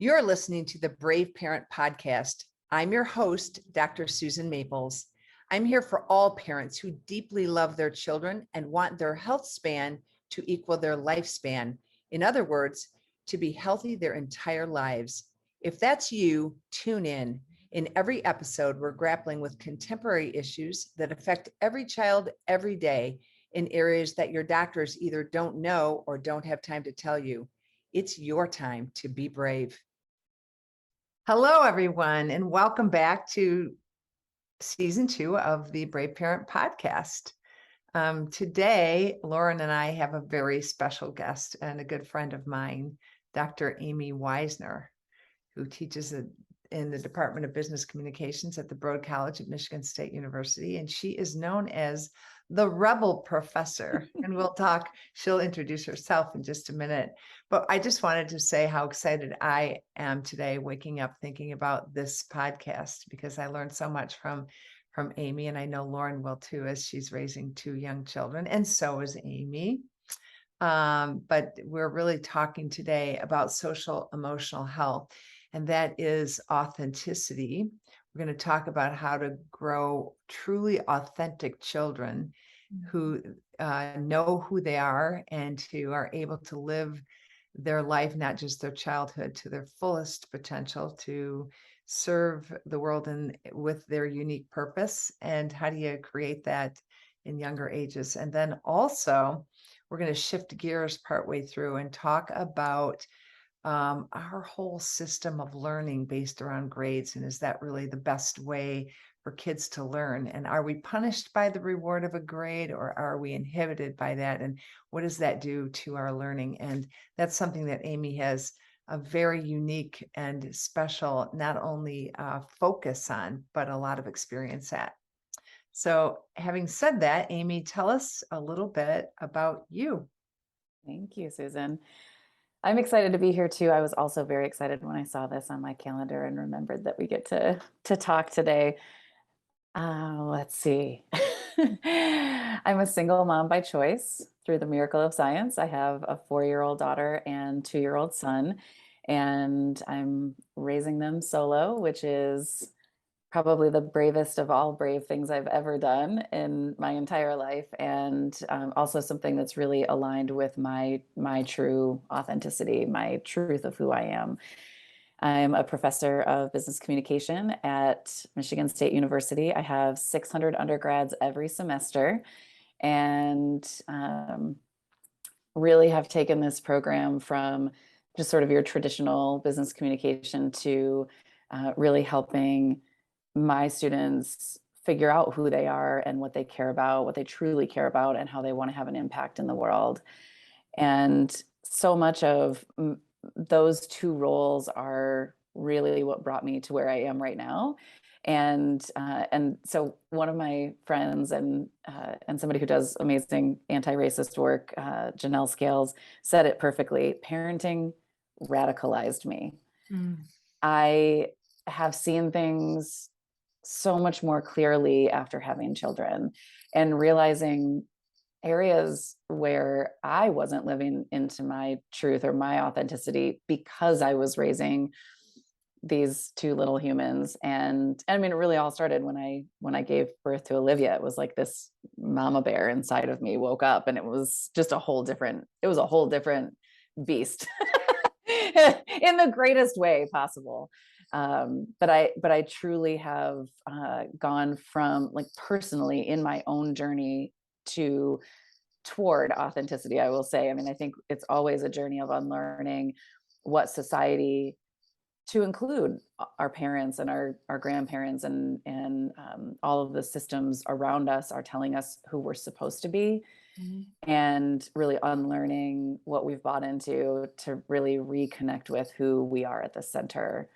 You're listening to the Brave Parent Podcast. I'm your host, Dr. Susan Maples. I'm here for all parents who deeply love their children and want their health span to equal their lifespan. In other words, to be healthy their entire lives. If that's you, tune in. In every episode, we're grappling with contemporary issues that affect every child every day in areas that your doctors either don't know or don't have time to tell you. It's your time to be brave. Hello, everyone, and welcome back to season 2 of the Brave Parent Podcast. Today, Lauren and I have a very special guest and a good friend of mine, Dr. Amy Wisner, who teaches in the Department of Business Communications at the Broad College at Michigan State University, and she is known as the Rebel Professor. And she'll introduce herself in just a minute. But I just wanted to say how excited I am today, waking up thinking about this podcast, because I learned so much from Amy, and I know Lauren will too, as she's raising 2 young children, and so is Amy. But we're really talking today about social emotional health, and that is authenticity. We're going to talk about how to grow truly authentic children who know who they are and who are able to live their life, not just their childhood, to their fullest potential, to serve the world with their unique purpose. And how do you create that in younger ages? And then also, we're going to shift gears partway through and talk about our whole system of learning based around grades. And is that really the best way for kids to learn? And are we punished by the reward of a grade, or are we inhibited by that? And what does that do to our learning? And that's something that Amy has a very unique and special, not only focus on, but a lot of experience at. So having said that, Amy, tell us a little bit about you. Thank you, Susan. I'm excited to be here too. I was also very excited when I saw this on my calendar and remembered that we get to talk today. Let's see. I'm a single mom by choice through the miracle of science. I have a 4-year-old daughter and 2-year-old son, and I'm raising them solo, which is probably the bravest of all brave things I've ever done in my entire life, and also something that's really aligned with my true authenticity, my truth of who I am. I'm a professor of business communication at Michigan State University. I have 600 undergrads every semester, and really have taken this program from just sort of your traditional business communication to really helping my students figure out who they are and what they care about, what they truly care about, and how they want to have an impact in the world. And so much of those 2 roles are really what brought me to where I am right now. And so one of my friends and somebody who does amazing anti-racist work, Janelle Scales, said it perfectly. Parenting radicalized me. I have seen things so much more clearly after having children and realizing areas where I wasn't living into my truth or my authenticity because I was raising these 2 little humans. And I mean, it really all started when I gave birth to Olivia. It was like this mama bear inside of me woke up, and it was just a whole different beast in the greatest way possible. But I truly have gone from, like, personally in my own journey toward authenticity, I will say. I mean, I think it's always a journey of unlearning what society, to include our parents and our grandparents and all of the systems around us, are telling us who we're supposed to be. And really unlearning what we've bought into to really reconnect with who we are at the center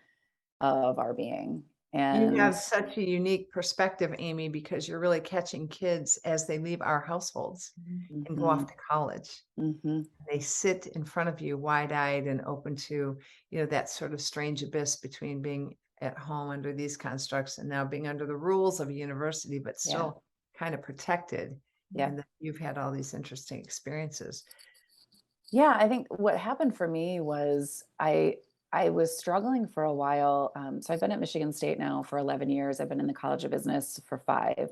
of our being. And you have such a unique perspective, Amy, because you're really catching kids as they leave our households and go off to college. They sit in front of you wide-eyed and open to, that sort of strange abyss between being at home under these constructs and now being under the rules of a university, but still kind of protected. And you've had all these interesting experiences. Yeah, I think what happened for me was I I was struggling for a while. So I've been at Michigan State now for 11 years. I've been in the College of Business for 5.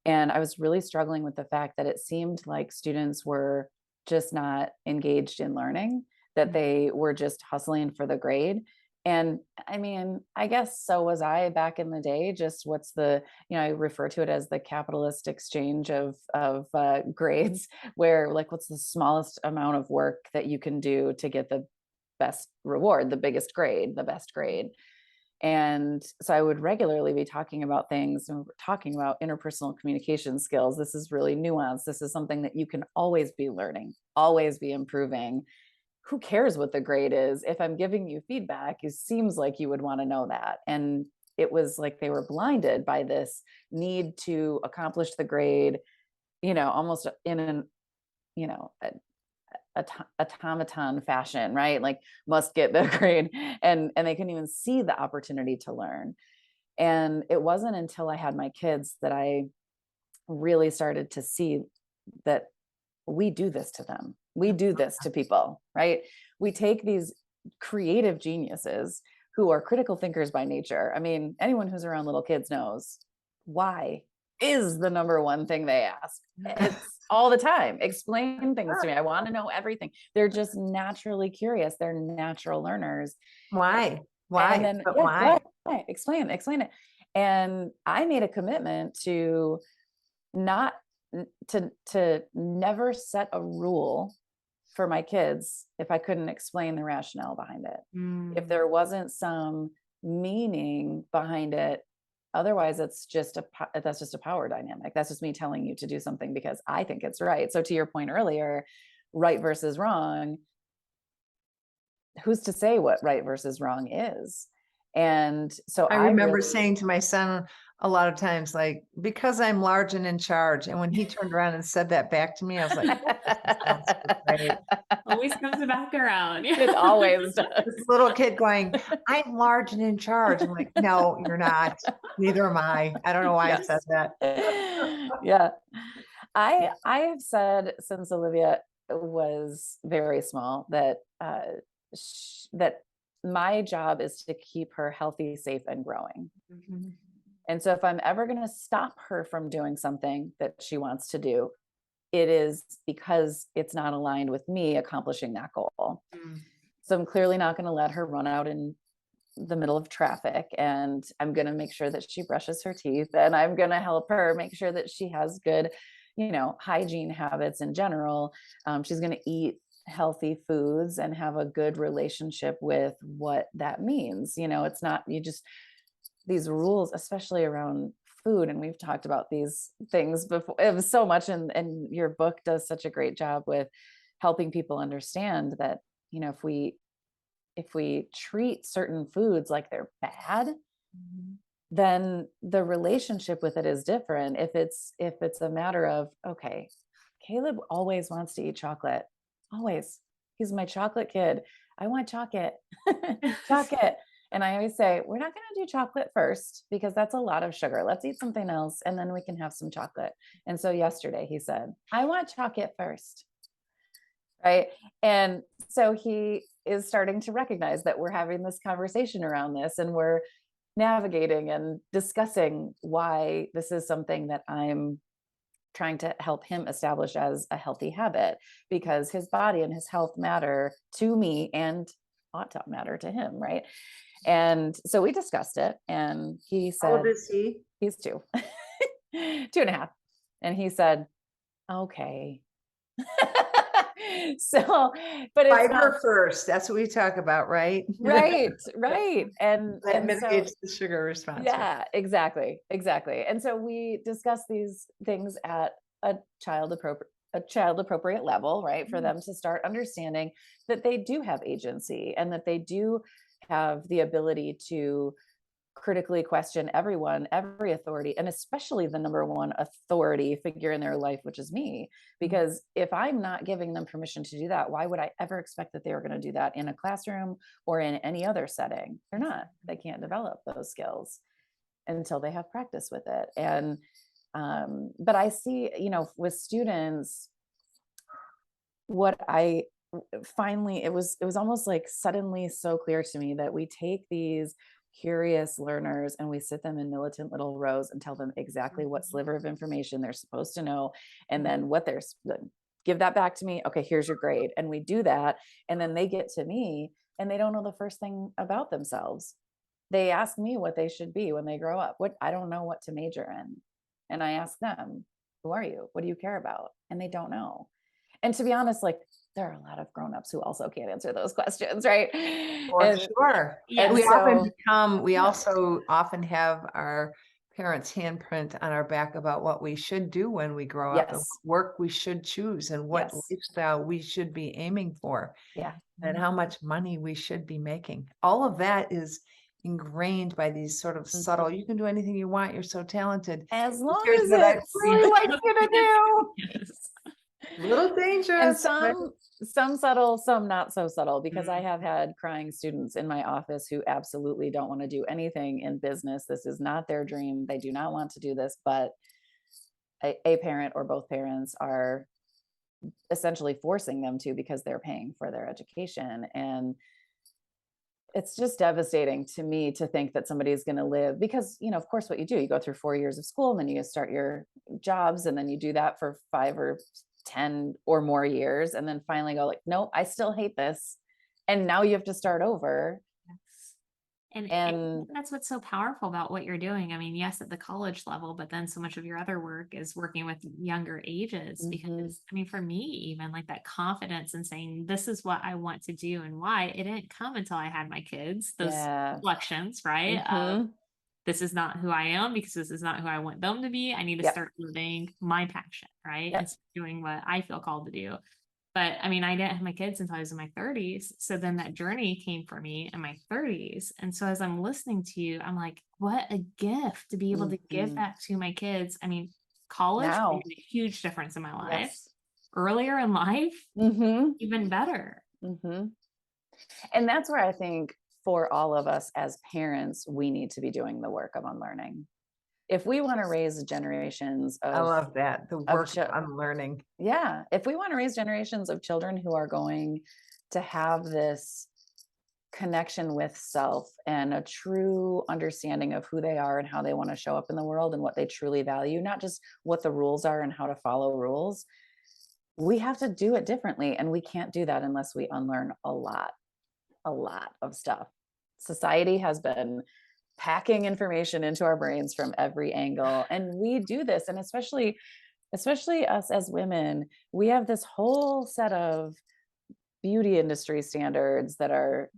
And I was really struggling with the fact that it seemed like students were just not engaged in learning, that they were just hustling for the grade. And I mean, I guess so was I back in the day. Just what's the, I refer to it as the capitalist exchange of grades, where like, what's the smallest amount of work that you can do to get the best reward, the biggest grade, the best grade. And so I would regularly be talking about things, and we're talking about interpersonal communication skills. This is really nuanced. This is something that you can always be learning, always be improving. Who cares what the grade is? If I'm giving you feedback, it seems like you would want to know that. And it was like they were blinded by this need to accomplish the grade, almost in an, you know, automaton fashion, right? Like must get the grade, and they couldn't even see the opportunity to learn. And it wasn't until I had my kids that I really started to see that we do this to them. We do this to people, right? We take these creative geniuses who are critical thinkers by nature. I mean, anyone who's around little kids knows why is the number one thing they ask. It's all the time. Explain things to me. I want to know everything. They're just naturally curious. They're natural learners. Why? And then, But yeah, why? explain it. And I made a commitment to not to never set a rule for my kids if I couldn't explain the rationale behind it. If there wasn't some meaning behind it, otherwise that's just a power dynamic. That's just me telling you to do something because I think it's right. So to your point earlier, right versus wrong, who's to say what right versus wrong is? And so I remember saying to my son a lot of times, like, because I'm large and in charge. And when he turned around and said that back to me, I was like, right. Always comes back around. It always does. This little kid going, I'm large and in charge. I'm like, no, you're not. Neither am I. I don't know why I said that. Yeah. I have said since Olivia was very small that that my job is to keep her healthy, safe, and growing. And so if I'm ever going to stop her from doing something that she wants to do, it is because it's not aligned with me accomplishing that goal. So I'm clearly not going to let her run out in the middle of traffic, and I'm going to make sure that she brushes her teeth, and I'm going to help her make sure that she has good, hygiene habits in general. She's going to eat healthy foods and have a good relationship with what that means. It's not, these rules, especially around food. And we've talked about these things before. It was so much. And your book does such a great job with helping people understand that, if we treat certain foods like they're bad, then the relationship with it is different. If it's a matter of, okay, Caleb always wants to eat chocolate. Always. He's my chocolate kid. I want chocolate. Chocolate. And I always say, we're not going to do chocolate first because that's a lot of sugar. Let's eat something else and then we can have some chocolate. And so yesterday he said, I want chocolate first. Right. And so he is starting to recognize that we're having this conversation around this, and we're navigating and discussing why this is something that I'm trying to help him establish as a healthy habit, because his body and his health matter to me and ought to matter to him. Right. And so we discussed it, and he said, how old is he? He's 2, 2.5. And he said, okay. So, but it's Fiber first. That's what we talk about, right? Right. And that mitigates so, the sugar response. Yeah, exactly. And so we discuss these things at a child appropriate level, right? For them to start understanding that they do have agency and that they do have the ability to critically question everyone, every authority, and especially the number one authority figure in their life, which is me. Because if I'm not giving them permission to do that, why would I ever expect that they were going to do that in a classroom or in any other setting? They're not. They can't develop those skills until they have practice with it. And but I see, with students, what I finally, it was almost like suddenly so clear to me that we take these curious learners and we sit them in militant little rows and tell them exactly what sliver of information they're supposed to know, and then what they're give that back to me. Okay, here's your grade. And we do that. And then they get to me and they don't know the first thing about themselves. They ask me what they should be when they grow up. I don't know what to major in. And I ask them, who are you? What do you care about? And they don't know. And to be honest, like, there are a lot of grown-ups who also can't answer those questions, right? For sure. Yeah. We so also often have our parents' handprint on our back about what we should do when we grow up, and yes, what work we should choose, and what yes, lifestyle we should be aiming for, yeah, and how much money we should be making. All of that is ingrained by these sort of subtle, you can do anything you want, you're so talented. as long Here's as what I it's really want you to do. Yes. Little and dangerous. some subtle, some not so subtle, because I Mhm. have had crying students in my office who absolutely don't want to do anything in business. This is not their dream. They do not want to do this, but a parent or both parents are essentially forcing them to because they're paying for their education. And it's just devastating to me to think that somebody is going to live, because, of course, what you do, you go through 4 years of school and then you start your jobs, and then you do that for 5 or 10 or more years, and then finally go like, no, I still hate this. And now you have to start over. And That's what's so powerful about what you're doing. I mean, yes, at the college level, but then so much of your other work is working with younger ages. Mhm. Because I mean, for me, even like that confidence in saying, this is what I want to do and why, it didn't come until I had my kids, those yeah. reflections, right? Mhm. This is not who I am because this is not who I want them to be. I need to Yep. start living my passion, right? Yep. And doing what I feel called to do. But I mean, I didn't have my kids until I was in my 30s. So then that journey came for me in my 30s. And so as I'm listening to you, I'm like, what a gift to be able to give Mhm. that to my kids. I mean, college Now. made a huge difference in my life. Yes. Earlier in life, Mm-hmm. even better. Mm-hmm. And that's where I think for all of us as parents, we need to be doing the work of unlearning. If we want to raise generations I of love that. The work children, I'm learning. yeah, if we want to raise generations of children who are going to have this connection with self and a true understanding of who they are and how they want to show up in the world and what they truly value, not just what the rules are and how to follow rules, we have to do it differently. And we can't do that unless we unlearn a lot of stuff. Society has been packing information into our brains from every angle, and we do this. And especially us as women, we have this whole set of beauty industry standards that are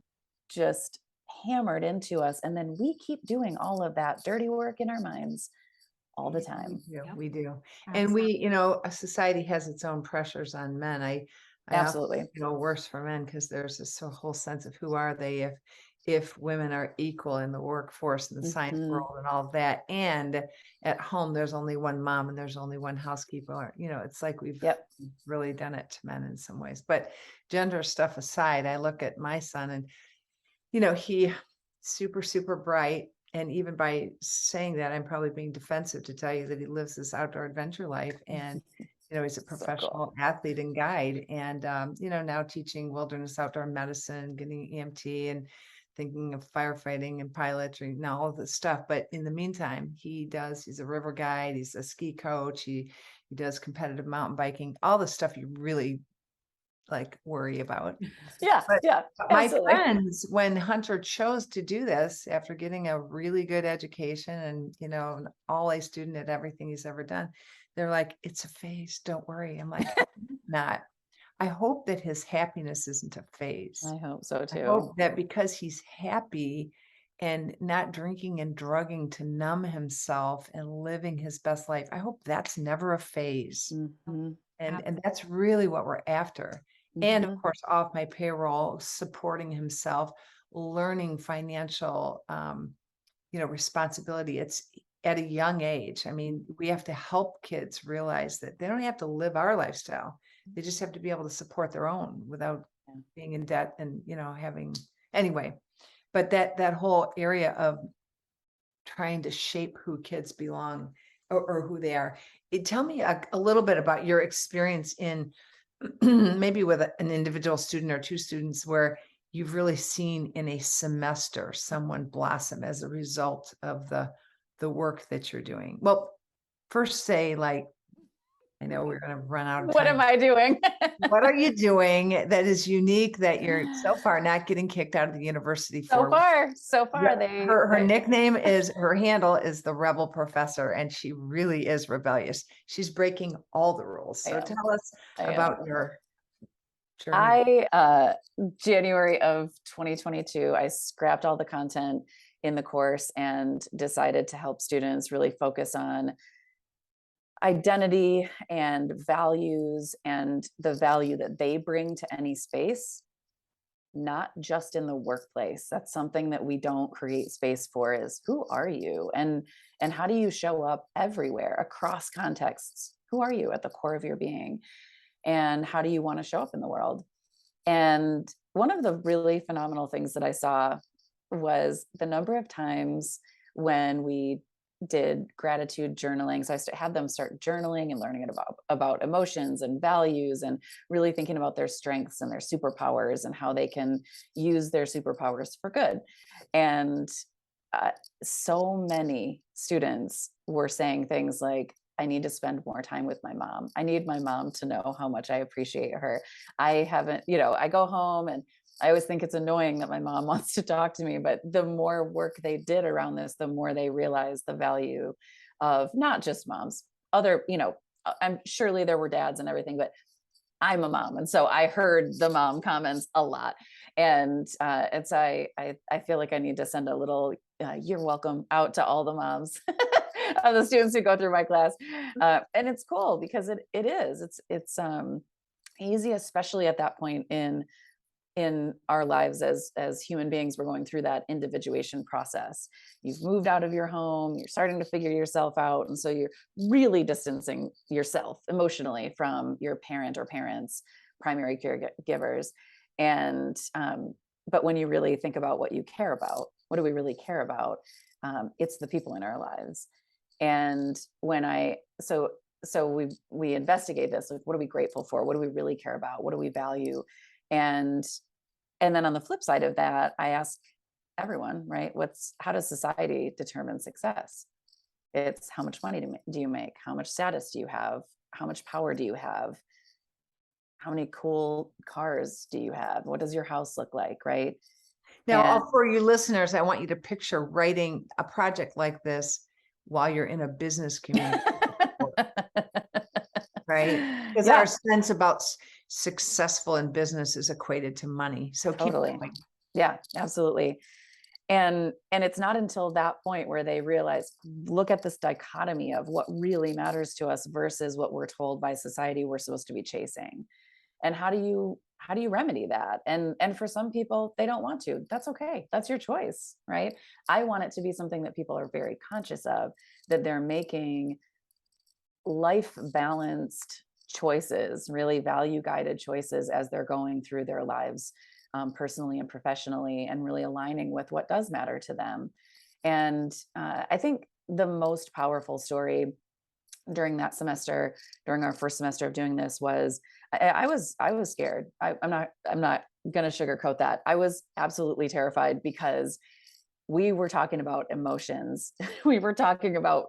just hammered into us, and then we keep doing all of that dirty work in our minds all the time. Yep. We do. And Absolutely. a society has its own pressures on men. I often Absolutely. feel worse for men because there's this whole sense of who are they if women are equal in the workforce and the science Mhm. world and all of that. And at home, there's only one mom and there's only one housekeeper. It's like we've Yep. really done it to men in some ways. But gender stuff aside, I look at my son and he super, super bright. And even by saying that, I'm probably being defensive to tell you that he lives this outdoor adventure life. And, he's a So cool. professional athlete and guide. And, now teaching wilderness outdoor medicine, getting EMT and thinking of firefighting and pilotry and all of this stuff. But in the meantime, he's a river guide. He's a ski coach. He does competitive mountain biking, all the stuff you really worry about. Yeah. But Yeah. my Absolutely. friends, when Hunter chose to do this after getting a really good education and, an all-A student at everything he's ever done, they're like, it's a phase. Don't worry. I'm like, not. I hope that his happiness isn't a phase. I hope so I too. hope that because he's happy and not drinking and drugging to numb himself and living his best life, I hope that's never a phase. Mhm. And that's really what we're after. And of Mhm. course, off my payroll, supporting himself, learning financial, responsibility. It's at a young age. I mean, we have to help kids realize that they don't have to live our lifestyle. They just have to be able to support their own without Yeah. being in debt and, anyway. But that whole area of trying to shape who kids belong or who they are. Tell me a little bit about your experience in maybe with an individual student or two students where you've really seen in a semester someone blossom as a result of the work that you're doing? Well, first say, like, I know we're going to run out of What time. am I doing? What are you doing that is unique that you're so far not getting kicked out of the university So for? far, Her nickname is, her handle is the Rebel Professor, and she really is rebellious. She's breaking all the rules. So tell us about your journey. January of 2022, I scrapped all the content in the course and decided to help students really focus on identity and values and the value that they bring to any space, not just in the workplace. That's something that we don't create space for, is who are you, and how do you show up everywhere across contexts? Who are you at the core of your being, and how do you want to show up in the world? And one of the really phenomenal things that I saw was the number of times when we did gratitude journaling. So I had them start journaling and learning about emotions and values, and really thinking about their strengths and their superpowers and how they can use their superpowers for good. And so many students were saying things like, I need to spend more time with my mom. I need my mom to know how much I appreciate her. I haven't, I go home and I always think it's annoying that my mom wants to talk to me, but the more work they did around this, the more they realized the value of not just moms, I'm surely there were dads and everything, but I'm a mom. And so I heard the mom comments a lot. And I feel like I need to send a little, you're welcome out to all the moms of the students who go through my class. And it's cool because it's easy, especially at that point in our lives as human beings. We're going through that individuation process. You've moved out of your home, you're starting to figure yourself out, and so you're really distancing yourself emotionally from your parent or parents, primary caregivers. And but when you really think about what you care about, what do we really care about? It's the people in our lives. And so we investigate this, like, what are we grateful for? What do we really care about? What do we value? And then on the flip side of that, I ask everyone, right? How does society determine success? It's how much money do you make? How much status do you have? How much power do you have? How many cool cars do you have? What does your house look like, right? Now, for you listeners, I want you to picture writing a project like this while you're in a business community. Right? Because our sense about successful in business is equated to money. So totally. Keep going. Yeah, absolutely. And it's not until that point where they realize, look at this dichotomy of what really matters to us versus what we're told by society we're supposed to be chasing. And how do you remedy that? And for some people, they don't want to. That's okay. That's your choice, right? I want it to be something that people are very conscious of, that they're making life balanced choices, really value guided choices as they're going through their lives, personally and professionally, and really aligning with what does matter to them. And I think the most powerful story during that semester, during our first semester of doing this, was I was scared. I'm not going to sugarcoat that. I was absolutely terrified because we were talking about emotions. We were talking about,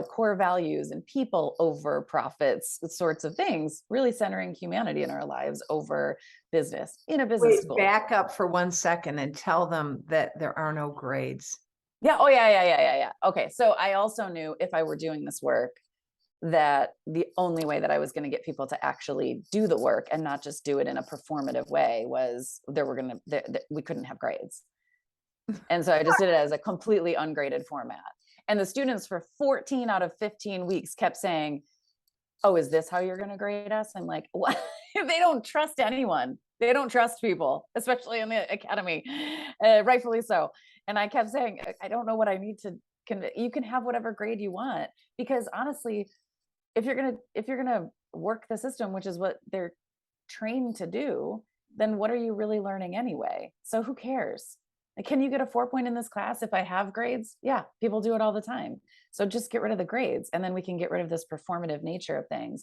core values and people over profits, sorts of things, really centering humanity in our lives over business in a business school. Back up for 1 second and tell them that there are no grades. Yeah. Oh, yeah. Okay. So I also knew if I were doing this work, that the only way that I was going to get people to actually do the work and not just do it in a performative way was we couldn't have grades. And so I just did it as a completely ungraded format. And the students for 14 out of 15 weeks kept saying, oh, is this how you're going to grade us? I'm like, what? They don't trust anyone. They don't trust people, especially in the academy, rightfully so. And I kept saying, I don't know what I need to, you can have whatever grade you want, because honestly, if you're going to work the system, which is what they're trained to do, then what are you really learning anyway? So who cares? Like, can you get a 4 in this class if I have grades? Yeah, people do it all the time. So just get rid of the grades, and then we can get rid of this performative nature of things.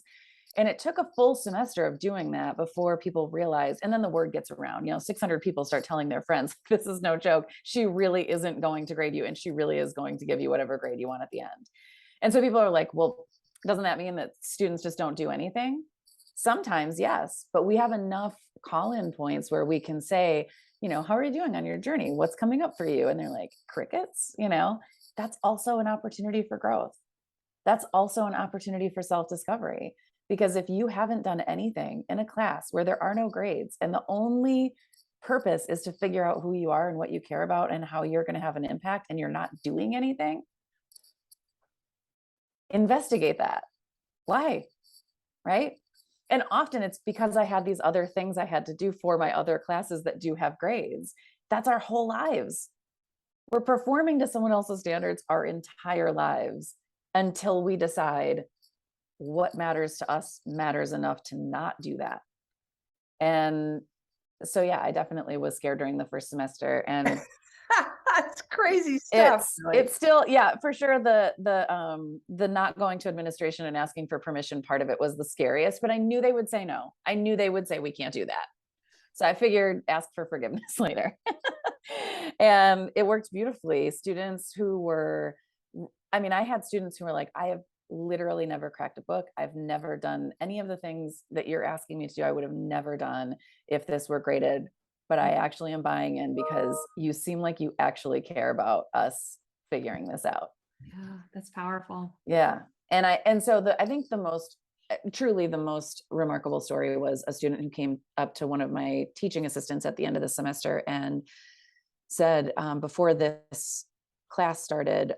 And it took a full semester of doing that before people realized, and then the word gets around, 600 people start telling their friends, this is no joke. She really isn't going to grade you, and she really is going to give you whatever grade you want at the end. And so people are like, well, doesn't that mean that students just don't do anything? Sometimes, yes, but we have enough call-in points where we can say, how are you doing on your journey? What's coming up for you? And they're like, crickets, that's also an opportunity for growth. That's also an opportunity for self-discovery. Because if you haven't done anything in a class where there are no grades, and the only purpose is to figure out who you are and what you care about and how you're going to have an impact, and you're not doing anything, investigate that. Why? Right? And often it's because I had these other things I had to do for my other classes that do have grades. That's our whole lives. We're performing to someone else's standards our entire lives until we decide what matters to us matters enough to not do that. And so, yeah, I definitely was scared during the first semester, and it's crazy stuff. It's still, yeah, for sure. The not going to administration and asking for permission part of it was the scariest, but I knew they would say no. I knew they would say, we can't do that. So I figured ask for forgiveness later. And it worked beautifully. Students who were, I had students who were like, I have literally never cracked a book. I've never done any of the things that you're asking me to do. I would have never done if this were graded, but I actually am buying in because you seem like you actually care about us figuring this out. Yeah, that's powerful. Yeah. And so I think truly the most remarkable story was a student who came up to one of my teaching assistants at the end of the semester and said, before this class started,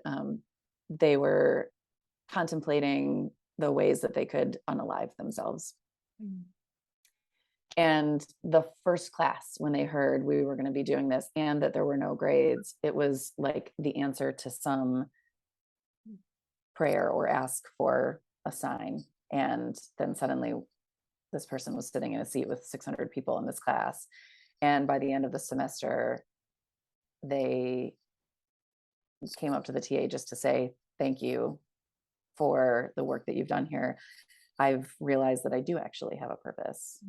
they were contemplating the ways that they could unalive themselves. And the first class, when they heard we were going to be doing this and that there were no grades, it was like the answer to some prayer or ask for a sign. And then suddenly this person was sitting in a seat with 600 people in this class. And by the end of the semester, they came up to the TA just to say, thank you for the work that you've done here. I've realized that I do actually have a purpose.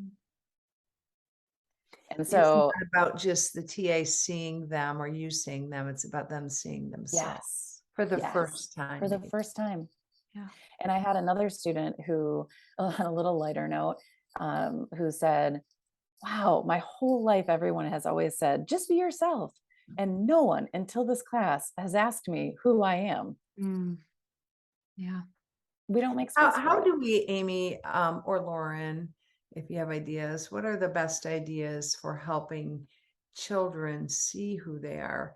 And so it's not about just the TA seeing them or you seeing them. It's about them seeing themselves for the first time. For the first time. Yeah. And I had another student who, on a little lighter note, who said, wow, my whole life, everyone has always said, just be yourself. And no one until this class has asked me who I am. Yeah. We don't make space. How do we, Amy, or Lauren, if you have ideas, what are the best ideas for helping children see who they are,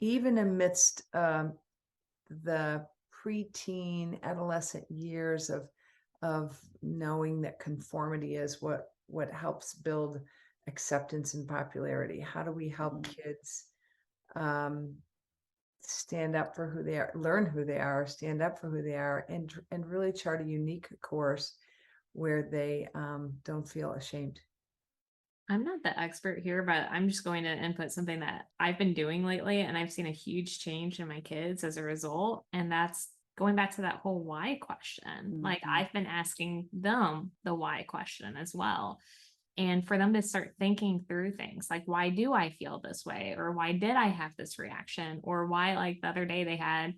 even amidst the preteen, adolescent years of knowing that conformity is what helps build acceptance and popularity? How do we help kids stand up for who they are, learn who they are, stand up for who they are, and really chart a unique course where they don't feel ashamed? I'm not the expert here, but I'm just going to input something that I've been doing lately, and I've seen a huge change in my kids as a result. And that's going back to that whole why question. Like, I've been asking them the why question as well. And for them to start thinking through things like, why do I feel this way? Or why did I have this reaction? Or why, like the other day, they had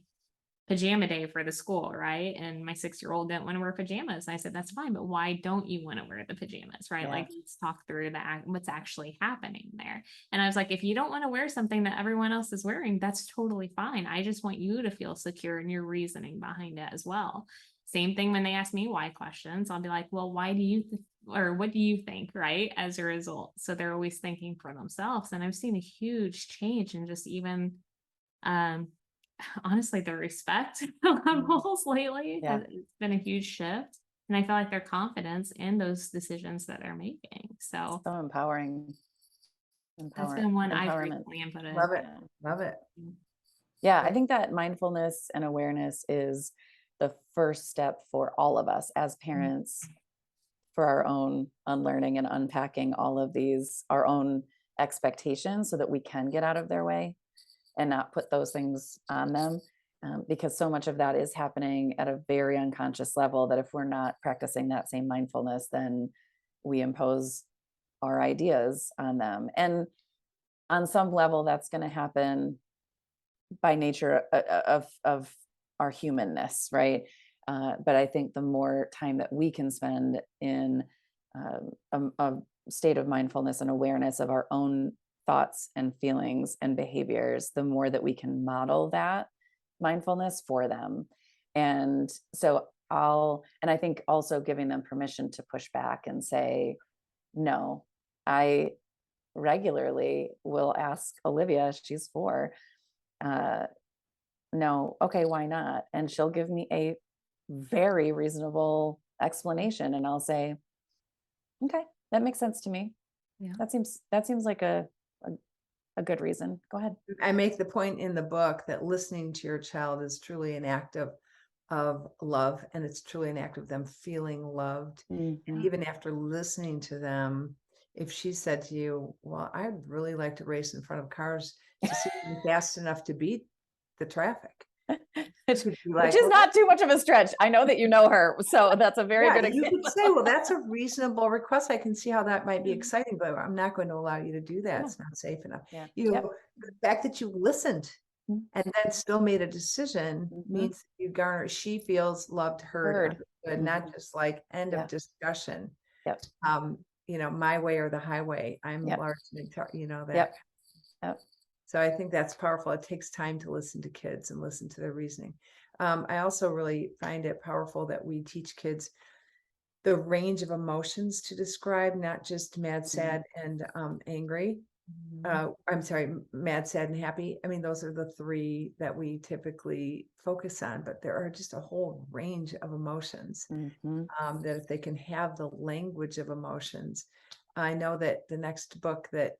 pajama day for the school, right? And my 6-year-old didn't want to wear pajamas. And I said, that's fine, but why don't you want to wear the pajamas, right? Yeah. Like, let's talk through that, what's actually happening there. And I was like, if you don't want to wear something that everyone else is wearing, that's totally fine. I just want you to feel secure in your reasoning behind it as well. Same thing when they ask me why questions, I'll be like, well, why do you or what do you think, right? As a result. So they're always thinking for themselves. And I've seen a huge change in just even honestly, the respect levels lately. Yeah. It's been a huge shift. And I feel like their confidence in those decisions that they're making. So empowering. That's been one I've recently inputted. Love it. Love it. Yeah, I think that mindfulness and awareness is the first step for all of us as parents, for our own unlearning and unpacking all of these, our own expectations, so that we can get out of their way and not put those things on them. because so much of that is happening at a very unconscious level, that if we're not practicing that same mindfulness, then we impose our ideas on them. And on some level, that's going to happen by nature of our humanness, right? But I think the more time that we can spend in a state of mindfulness and awareness of our own thoughts and feelings and behaviors, the more that we can model that mindfulness for them. And so I think also giving them permission to push back and say, no, I regularly will ask Olivia, she's 4, no, okay, why not? And she'll give me a very reasonable explanation, and I'll say, okay, that makes sense to me. Yeah. That seems like a good reason. Go ahead. I make the point in the book that listening to your child is truly an act of love, and it's truly an act of them feeling loved. And even after listening to them, if she said to you, well, I'd really like to race in front of cars to see them fast enough to beat the traffic. Which is not too much of a stretch. I know that you know her, so that's a very good example. You could say, well, that's a reasonable request. I can see how that might be exciting, but I'm not going to allow you to do that. It's not safe enough. The fact that you listened and then still made a decision means she feels loved, heard, understood, not just like end of discussion. My way or the highway. I'm large, that. So I think that's powerful. It takes time to listen to kids and listen to their reasoning. I also really find it powerful that we teach kids the range of emotions to describe, not just mad, sad, and angry. I'm sorry, mad, sad, and happy. I mean, those are the 3 that we typically focus on, but there are just a whole range of emotions that if they can have the language of emotions. I know that the next book that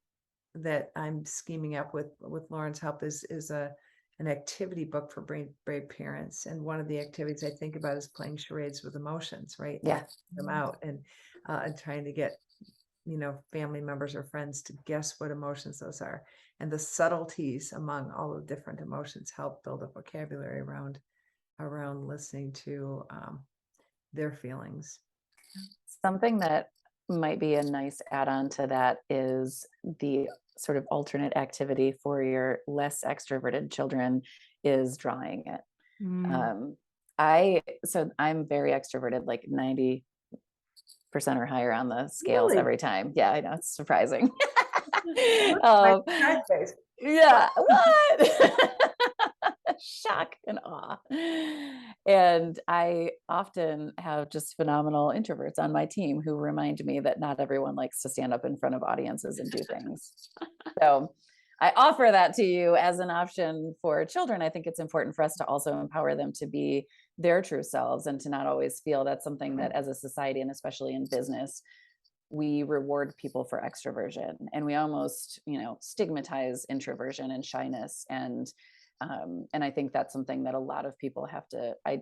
I'm scheming up with Lauren's help is an activity book for brave parents. And one of the activities I think about is playing charades with emotions, right? Yeah. Them out and trying to get, family members or friends to guess what emotions those are. And the subtleties among all the different emotions help build a vocabulary around listening to their feelings. Something that might be a nice add-on to that is the sort of alternate activity for your less extroverted children is drawing it. I'm very extroverted, like 90% or higher on the scales every time. Yeah, I know, it's surprising. Yeah, what? Shock and awe. And I often have just phenomenal introverts on my team who remind me that not everyone likes to stand up in front of audiences and do things. So I offer that to you as an option for children. I think it's important for us to also empower them to be their true selves and to not always feel that's something that as a society, and especially in business, we reward people for extroversion, and we almost, stigmatize introversion and shyness. And I think that's something that a lot of people have to, I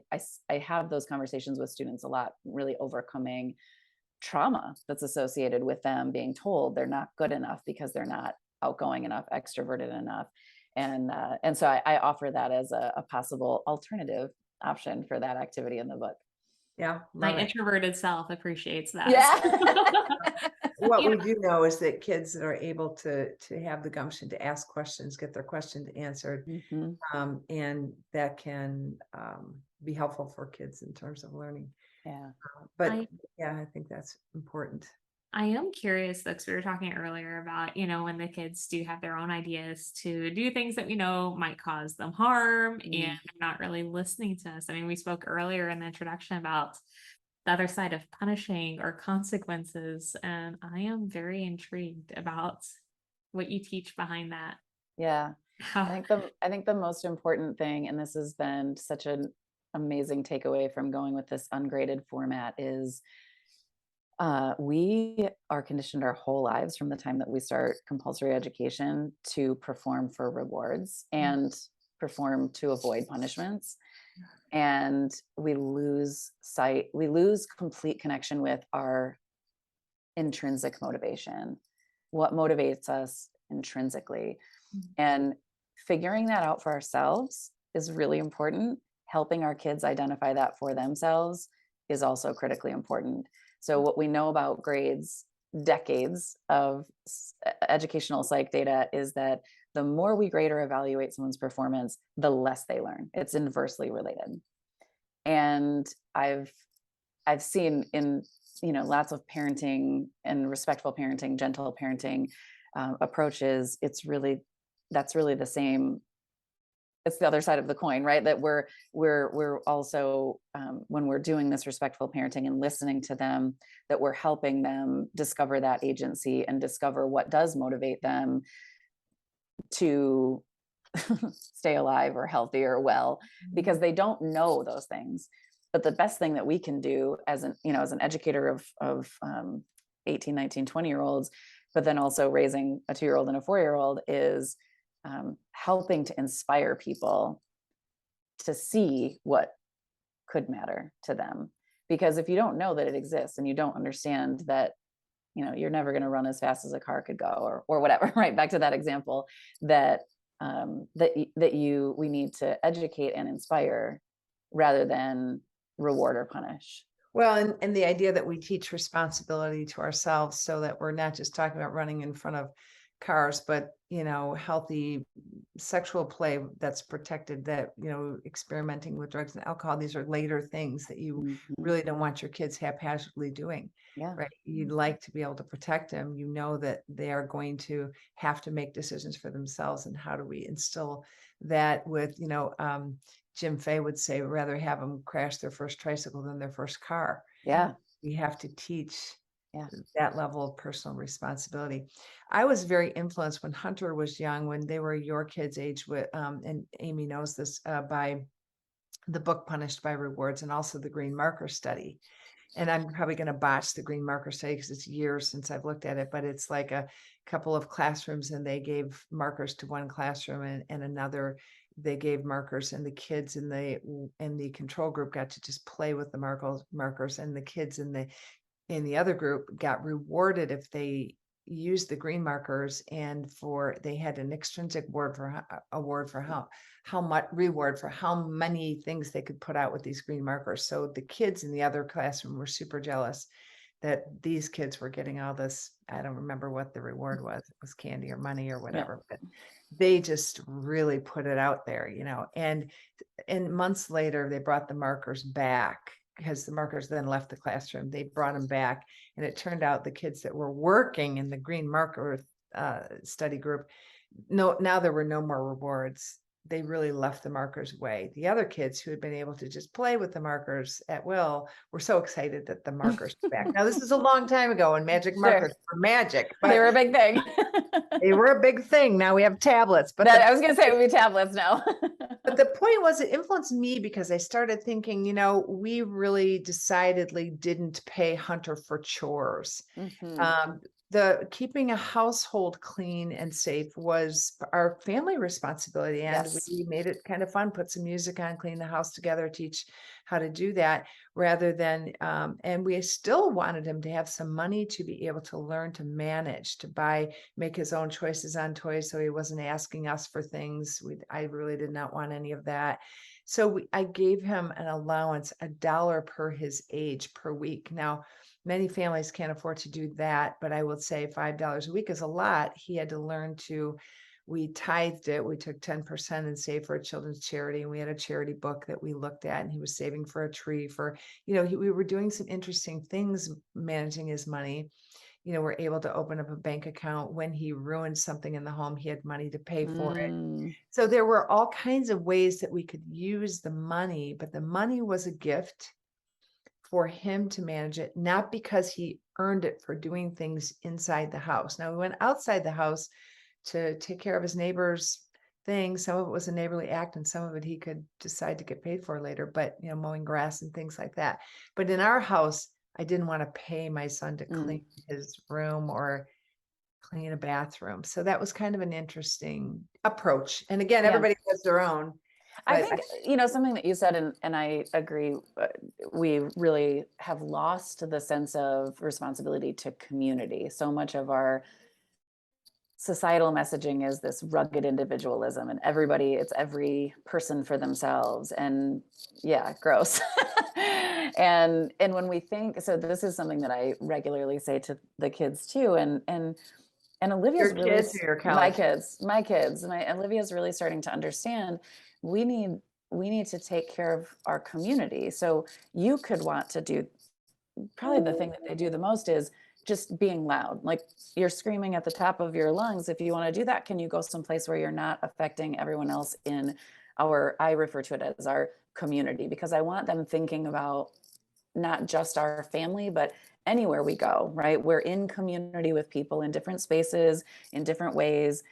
have those conversations with students a lot, really overcoming trauma that's associated with them being told they're not good enough because they're not outgoing enough, extroverted enough. And so I offer that as a possible alternative option for that activity in the book. Yeah. My introverted self appreciates that. Yeah. What we do know is that kids that are able to have the gumption to ask questions, get their questions answered, and that can be helpful for kids in terms of learning. Yeah. I think that's important. I am curious though, because we were talking earlier about, when the kids do have their own ideas to do things that we know might cause them harm and they're not really listening to us. I mean, we spoke earlier in the introduction about the other side of punishing or consequences, and I am very intrigued about what you teach behind that. Yeah. I think the most important thing, and this has been such an amazing takeaway from going with this ungraded format, is we are conditioned our whole lives from the time that we start compulsory education to perform for rewards and perform to avoid punishments. And we lose complete connection with our intrinsic motivation, what motivates us intrinsically. And figuring that out for ourselves is really important. Helping our kids identify that for themselves is also critically important. So what we know about grades, decades of educational psych data, is that the more we grade or evaluate someone's performance, the less they learn. It's inversely related. And I've seen in, lots of parenting and respectful parenting, gentle parenting approaches, that's really the same. It's the other side of the coin, right? That we're also, when we're doing this respectful parenting and listening to them, that we're helping them discover that agency and discover what does motivate them to stay alive or healthy or well, because they don't know those things. But the best thing that we can do as an educator of 18, 19, 20-year-olds, but then also raising a 2-year-old and a 4-year-old, is helping to inspire people to see what could matter to them. Because if you don't know that it exists and you don't understand that, you're never going to run as fast as a car could go, or whatever, right? Back to that example, that we need to educate and inspire rather than reward or punish. Well, and the idea that we teach responsibility to ourselves, so that we're not just talking about running in front of cars, but, healthy sexual play that's protected, that, experimenting with drugs and alcohol, these are later things that you really don't want your kids haphazardly doing. Yeah. Right. You'd like to be able to protect them. That they are going to have to make decisions for themselves. And how do we instill that with, Jim Fay would say, rather have them crash their first tricycle than their first car. Yeah. We have to teach Yeah. that level of personal responsibility. I was very influenced when Hunter was young, when they were your kids' age, with and Amy knows this, by the book Punished by Rewards, and also the Green Marker Study. And I'm probably going to botch the Green Marker Study because it's years since I've looked at it, but it's like a couple of classrooms, and they gave markers to one classroom, and another they gave markers, and the kids in the control group got to just play with the markers, and the kids in the other group got rewarded if they used the green markers, and they had an extrinsic award for how much reward for how many things they could put out with these green markers. So the kids in the other classroom were super jealous that these kids were getting all this. I don't remember what the reward was. It was candy or money or whatever, but they just really put it out there, and months later they brought the markers back, because the markers then left the classroom. They brought them back, and it turned out the kids that were working in the green marker study group, now there were no more rewards. They really left the markers away. The other kids who had been able to just play with the markers at will were so excited that the markers were back. Now, this is a long time ago, and magic markers were magic, but they were a big thing. They were a big thing. Now we have tablets, but I was going to say it would be tablets now. But the point was, it influenced me because I started thinking, we really decidedly didn't pay Hunter for chores. The keeping a household clean and safe was our family responsibility, and we made it kind of fun, put some music on, clean the house together, teach how to do that, rather than and we still wanted him to have some money to be able to learn to manage, to make his own choices on toys, so he wasn't asking us for things. I really did not want any of that. So I gave him an allowance, $1 per his age per week. Now, many families can't afford to do that, but I would say $5 a week is a lot. He had to learn we tithed it. We took 10% and saved for a children's charity. And we had a charity book that we looked at, and he was saving for a tree we were doing some interesting things, managing his money. We're able to open up a bank account. When he ruined something in the home, he had money to pay for it. So there were all kinds of ways that we could use the money, but the money was a gift for him to manage it, not because he earned it for doing things inside the house. Now, we went outside the house to take care of his neighbor's things. Some of it was a neighborly act, and some of it he could decide to get paid for later, but mowing grass and things like that. But in our house, I didn't want to pay my son to clean his room or clean a bathroom. So that was kind of an interesting approach. And again, everybody has their own. I think, something that you said, and I agree, we really have lost the sense of responsibility to community. So much of our societal messaging is this rugged individualism, and it's every person for themselves, and yeah, gross. And when we think, so this is something that I regularly say to the kids too, and Olivia's Your really, kids or your college? my kids, Olivia's really starting to understand we need to take care of our community. So you could want to do, probably the thing that they do the most is just being loud. Like, you're screaming at the top of your lungs. If you want to do that, can you go someplace where you're not affecting everyone else in I refer to it as our community, because I want them thinking about not just our family, but anywhere we go, right? We're in community with people in different spaces, in different ways,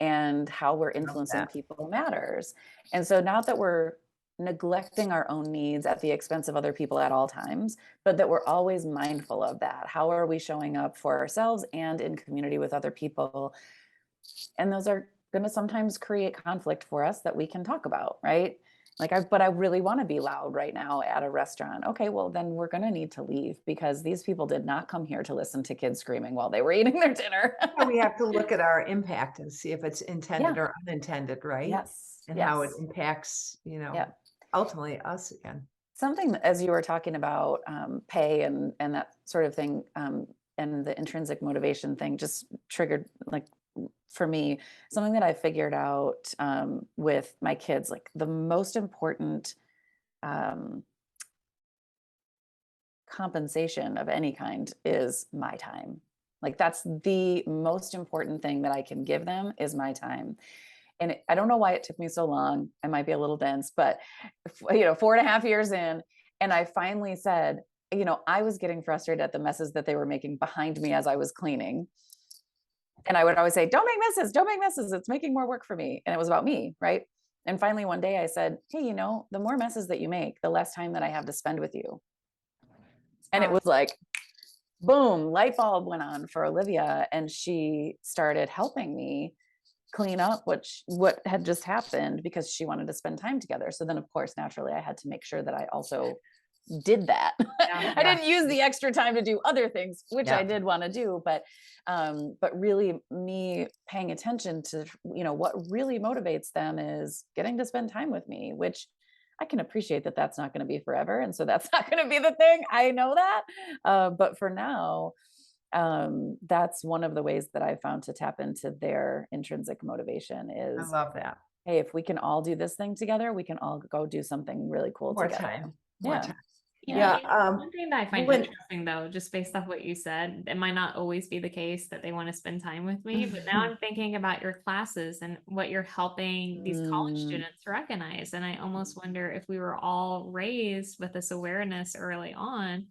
and how we're influencing people matters. And so, not that we're neglecting our own needs at the expense of other people at all times, but that we're always mindful of that. How are we showing up for ourselves and in community with other people? And those are going to sometimes create conflict for us that we can talk about, right? But I really want to be loud right now at a restaurant. Okay, well, then we're going to need to leave, because these people did not come here to listen to kids screaming while they were eating their dinner. We have to look at our impact and see if it's intended or unintended, right? Yes. And how it impacts, ultimately us again. Something, as you were talking about pay and that sort of thing, and the intrinsic motivation thing, just triggered, like, for me, something that I figured out with my kids, like the most important compensation of any kind is my time. Like, that's the most important thing that I can give them, is my time. And I don't know why it took me so long. I might be a little dense, but 4.5 years in, and I finally said, I was getting frustrated at the messes that they were making behind me as I was cleaning. And I would always say, don't make messes. It's making more work for me. And it was about me, right? And finally, one day I said, hey, the more messes that you make, the less time that I have to spend with you. And it was like, boom, light bulb went on for Olivia. And she started helping me clean up what had just happened, because she wanted to spend time together. So then, of course, naturally, I had to make sure that I also did that. I didn't use the extra time to do other things, which I did want to do, but really me paying attention to, what really motivates them is getting to spend time with me, which I can appreciate that that's not going to be forever. And so that's not going to be the thing. I know that. But for now, that's one of the ways that I found to tap into their intrinsic motivation is, I love that. Hey, if we can all do this thing together, we can all go do something really cool together. More time. One thing that I find interesting, though, just based off what you said, it might not always be the case that they want to spend time with me, but now I'm thinking about your classes and what you're helping these college students recognize. And I almost wonder if we were all raised with this awareness early on,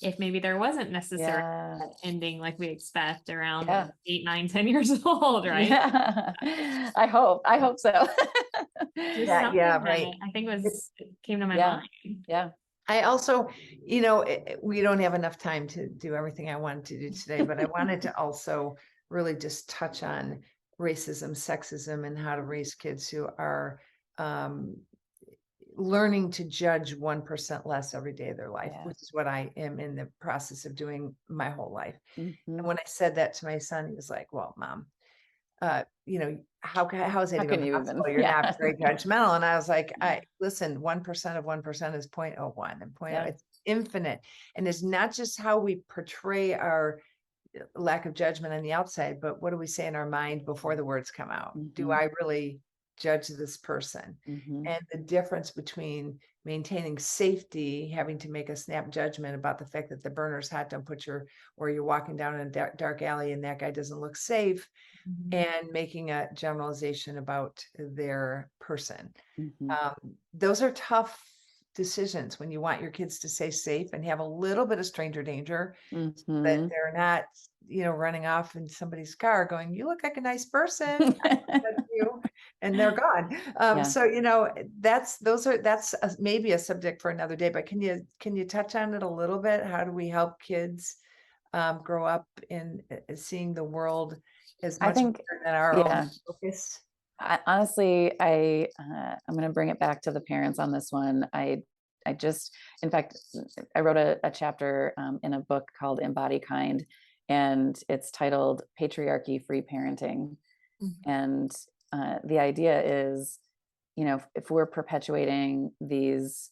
if maybe there wasn't necessarily that ending like we expect around 8, 9, 10 years old, right? Yeah. I hope so. Right. I think came to my mind. Yeah. I also, we don't have enough time to do everything I wanted to do today, but I wanted to also really just touch on racism, sexism, and how to raise kids who are learning to judge 1% less every day of their life, which is what I am in the process of doing my whole life. Mm-hmm. And when I said that to my son, he was like, well, Mom, how is it even possible? You're not very judgmental. And I was like, listen, 1% of 1% is 0.01 and it's infinite. And it's not just how we portray our lack of judgment on the outside, but what do we say in our mind before the words come out? Mm-hmm. Do I really judge this person? Mm-hmm. And the difference between maintaining safety, having to make a snap judgment about the fact that the burner's hot, don't put or you're walking down in a dark alley and that guy doesn't look safe, mm-hmm. and making a generalization about their person. Mm-hmm. Those are tough decisions when you want your kids to stay safe and have a little bit of stranger danger, mm-hmm. so that they're not, running off in somebody's car going, you look like a nice person. You, and they're gone. So, that's maybe a subject for another day, but can you touch on it a little bit? How do we help kids grow up in seeing the world as much than our own focus? Honestly, I'm going to bring it back to the parents on this one. In fact, I wrote a chapter in a book called Embody Kind. and it's titled Patriarchy Free Parenting. Mhm. And the idea is, if we're perpetuating these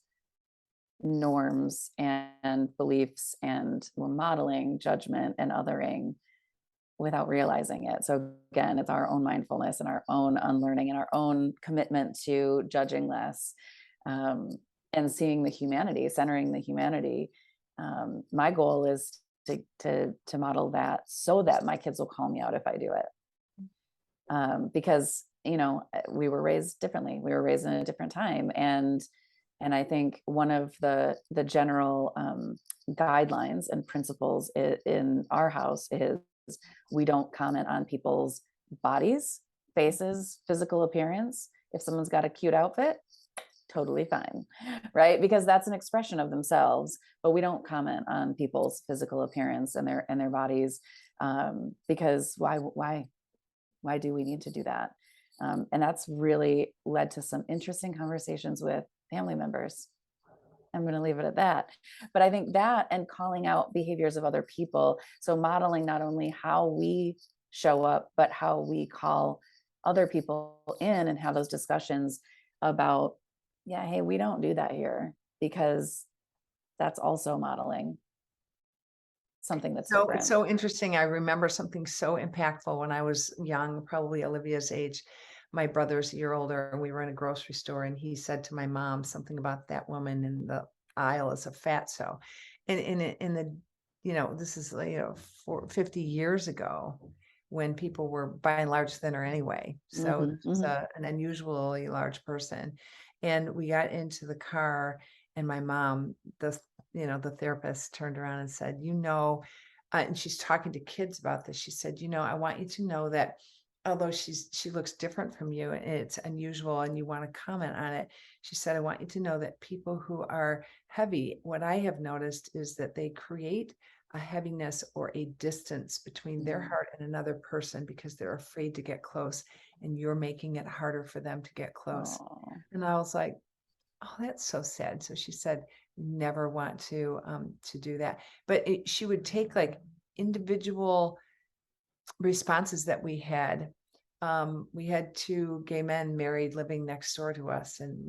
norms and beliefs, and we're modeling judgment and othering without realizing it. So again, it's our own mindfulness and our own unlearning and our own commitment to judging less, um, and seeing the humanity, centering the humanity. My goal is to model that so that my kids will call me out if I do it. Because we were raised differently. We were raised in a different time, and I think one of the general guidelines and principles in our house is we don't comment on people's bodies, faces, physical appearance. If someone's got a cute outfit, totally fine, right? Because that's an expression of themselves, but we don't comment on people's physical appearance and their bodies, because why do we need to do that? And that's really led to some interesting conversations with family members. I'm going to leave it at that. But I think that, and calling out behaviors of other people. So modeling not only how we show up, but how we call other people in and have those discussions about, yeah, hey, we don't do that here, because that's also modeling something that's So different. it's so interesting. I remember something so impactful when I was young, probably Olivia's age. My brother's a year older, and we were in a grocery store, and he said to my mom something about that woman in the aisle is a fatso. And in the, this is 50 years ago, when people were by and large thinner anyway. So Mhm, this was mhm. an unusually large person. And we got into the car, and my mom, the therapist, turned around and said, and she's talking to kids about this. She said, I want you to know that although she looks different from you and it's unusual and you want to comment on it, she said, I want you to know that people who are heavy, what I have noticed is that they create a heaviness or a distance between their heart and another person because they're afraid to get close, and you're making it harder for them to get close. Oh, And I was like, oh, that's so sad. So she said, never want to do that. But she would take like individual responses that we had. We had two gay men married living next door to us, and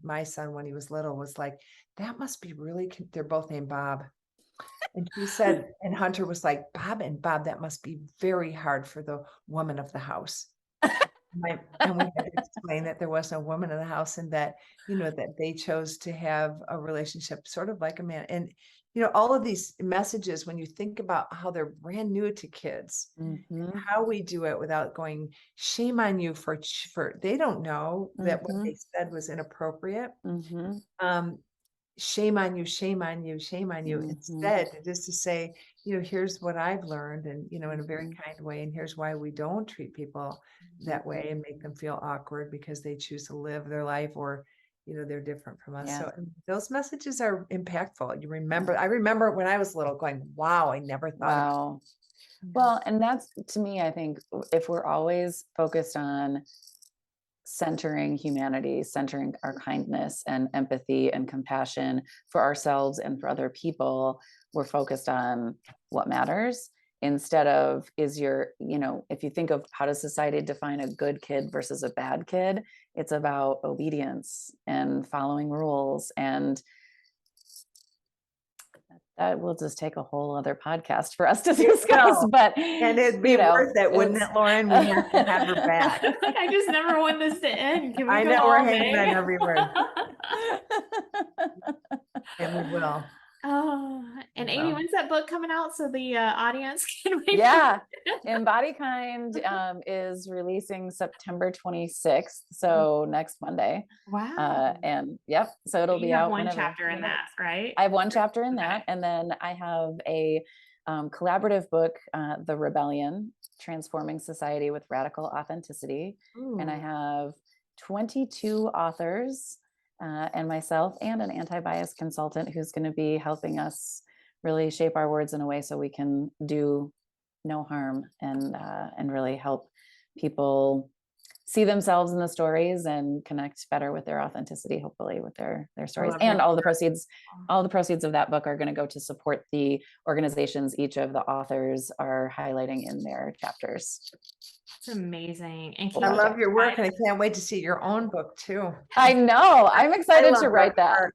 my son, when he was little, was like, that must be really. They're both named Bob. And she said, and Hunter was like, Bob and Bob, that must be very hard for the woman of the house. And we had to explain that there was no woman in the house, and that, that they chose to have a relationship sort of like a man. And, all of these messages, when you think about how they're brand new to kids, mhm, how we do it without going, shame on you for they don't know that what mhm, they said was inappropriate. mhm, Shame on you, shame on you, shame on you. mhm, Instead, just to say, here's what I've learned, and, in a very mhm, kind way, and here's why we don't treat people that way mhm. and make them feel awkward because they choose to live their life, or, they're different from us. Yeah, So those messages are impactful. yeah. I remember when I was little going, wow, I never thought of. Wow. Yeah. Well, and that's, to me, I think if we're always focused on centering humanity, centering our kindness and empathy and compassion for ourselves and for other people, we're focused on what matters, instead of if you think of how does society define a good kid versus a bad kid, it's about obedience and following rules. And that will just take a whole other podcast for us to discuss, Will. but And it'd be worth it, wouldn't it's it, Lauren? We have to have her back. I just never want this to end. Can we I go know we're all hanging on day? every word, and we will. Oh, and Amy, Well, when's that book coming out so the audience can wait? Yeah, Embody Kind is releasing September 26th, so next Monday. Wow. And yep, so it'll You be have out one whenever. chapter in that, right? I have one chapter in Okay. that, and then I have a collaborative book, The Rebellion: Transforming Society with Radical Authenticity, and I ooh, have 22 authors and myself and an anti-bias consultant who's going to be helping us really shape our words in a way so we can do no harm and really help people see themselves in the stories and connect better with their authenticity, hopefully, with their stories. love And that. all the proceeds of that book are going to go to support the organizations each of the authors are highlighting in their chapters. It's amazing. And keep I Love love your work, and I guys- can't wait to see your own book too. I know. I'm excited love to your write that. art,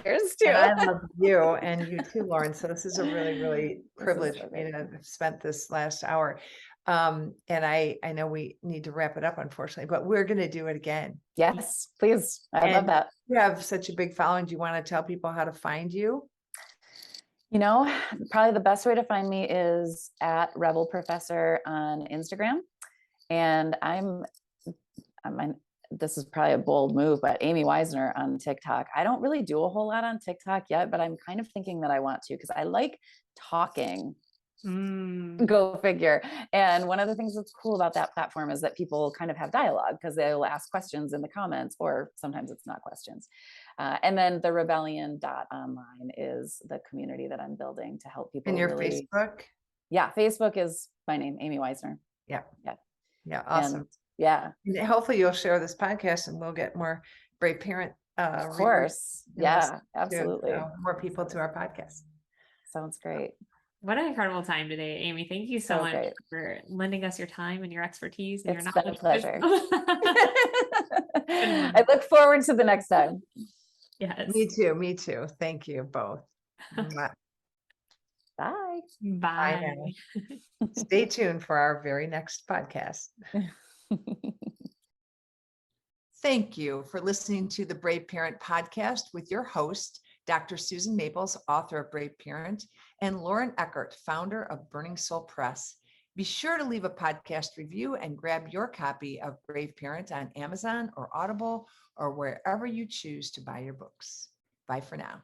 Yours too. and I love you and you too, Lauren. So this is a really, really This is privilege so for me great. to have spent this last hour. And I know we need to wrap it up, unfortunately, but we're going to do it again. Yes, please. I love And that. you have such a big following. Do you want to tell people how to find you? You know, probably the best way to find me is at Rebel Professor on Instagram. And this is probably a bold move, but Amy Wisner on TikTok. I don't really do a whole lot on TikTok yet, but I'm kind of thinking that I want to, because I like talking. Go figure. And one of the things that's cool about that platform is that people kind of have dialogue, because they'll ask questions in the comments, or sometimes it's not questions. And then the rebellion.online is the community that I'm building to help people. And your really... Facebook? Yeah, Facebook is my name, Amy Wisner. Yeah. Yeah. Yeah. Awesome. And yeah. And hopefully you'll share this podcast and we'll get more Brave Parent. Of course. Yeah, absolutely. More people to our podcast. Sounds great. What an incredible time today, Amy. Thank you so much great. for lending us your time and your expertise and It's your been a knowledge. pleasure. I look forward to the next time. Yes. Me too. Me too. Thank you both. Bye. Bye. Bye now. Stay tuned for our very next podcast. Thank you for listening to the Brave Parent podcast with your host, Dr. Susan Maples, author of Brave Parent, and Lauren Eckert, founder of Burning Soul Press. Be sure to leave a podcast review and grab your copy of Brave Parent on Amazon or Audible or wherever you choose to buy your books. Bye for now.